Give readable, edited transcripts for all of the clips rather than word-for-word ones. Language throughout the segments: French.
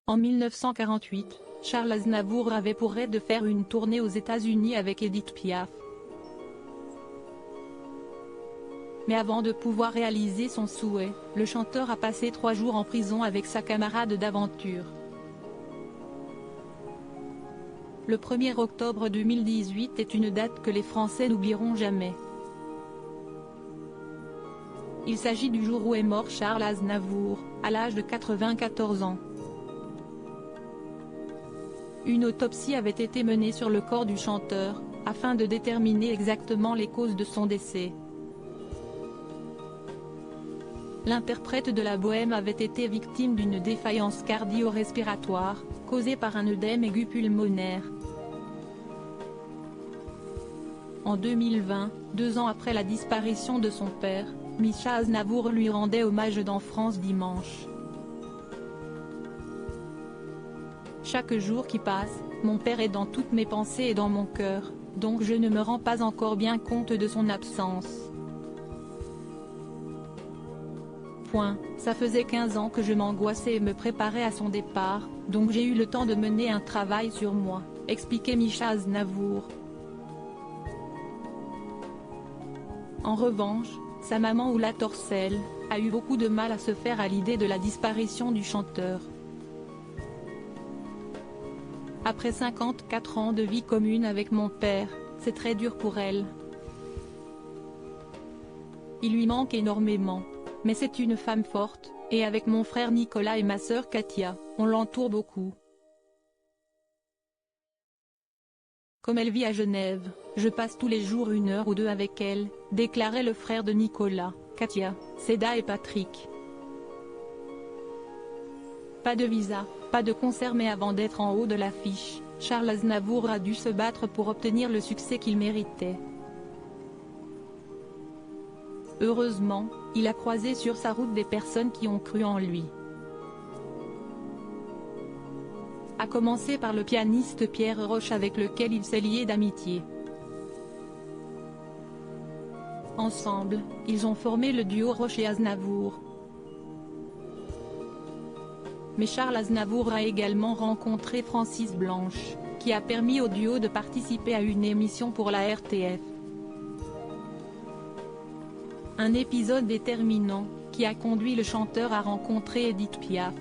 En 1948, Charles Aznavour avait pour rêve de faire une tournée aux États-Unis avec Édith Piaf. Mais avant de pouvoir réaliser son souhait, le chanteur a passé 3 jours en prison avec sa camarade d'aventure. Le 1er octobre 2018 est une date que les Français n'oublieront jamais. Il s'agit du jour où est mort Charles Aznavour, à l'âge de 94 ans. Une autopsie avait été menée sur le corps du chanteur, afin de déterminer exactement les causes de son décès. L'interprète de la Bohème avait été victime d'une défaillance cardio-respiratoire, causée par un œdème aigu pulmonaire. En 2020, 2 ans après la disparition de son père, Micha Aznavour lui rendait hommage dans France Dimanche. Chaque jour qui passe, mon père est dans toutes mes pensées et dans mon cœur, donc je ne me rends pas encore bien compte de son absence. Ça faisait 15 ans que je m'angoissais et me préparais à son départ, donc j'ai eu le temps de mener un travail sur moi, expliquait Micha Aznavour. En revanche, sa maman Oula Torcel a eu beaucoup de mal à se faire à l'idée de la disparition du chanteur. Après 54 ans de vie commune avec mon père, c'est très dur pour elle. Il lui manque énormément. Mais c'est une femme forte, et avec mon frère Nicolas et ma sœur Katia, on l'entoure beaucoup. Comme elle vit à Genève, je passe tous les jours 1 heure ou 2 avec elle, déclarait le frère de Nicolas, Katia, Seda et Patrick. Pas de visa, pas de concert, mais avant d'être en haut de l'affiche, Charles Aznavour a dû se battre pour obtenir le succès qu'il méritait. Heureusement, il a croisé sur sa route des personnes qui ont cru en lui. À commencer par le pianiste Pierre Roche avec lequel il s'est lié d'amitié. Ensemble, ils ont formé le duo Roche et Aznavour. Mais Charles Aznavour a également rencontré Francis Blanche, qui a permis au duo de participer à une émission pour la RTF. Un épisode déterminant, qui a conduit le chanteur à rencontrer Édith Piaf.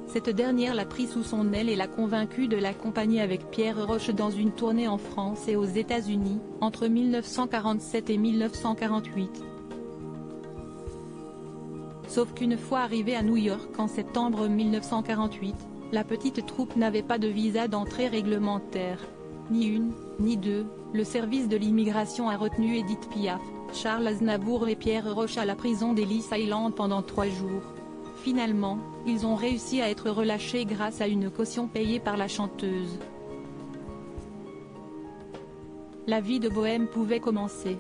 Cette dernière l'a pris sous son aile et l'a convaincu de l'accompagner avec Pierre Roche dans une tournée en France et aux États-Unis, entre 1947 et 1948. Sauf qu'une fois arrivé à New York en septembre 1948, la petite troupe n'avait pas de visa d'entrée réglementaire. Ni une, ni deux, le service de l'immigration a retenu Édith Piaf, Charles Aznavour et Pierre Roche à la prison d'Ellis Island pendant 3 jours. Finalement, ils ont réussi à être relâchés grâce à une caution payée par la chanteuse. La vie de bohème pouvait commencer.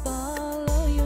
Follow your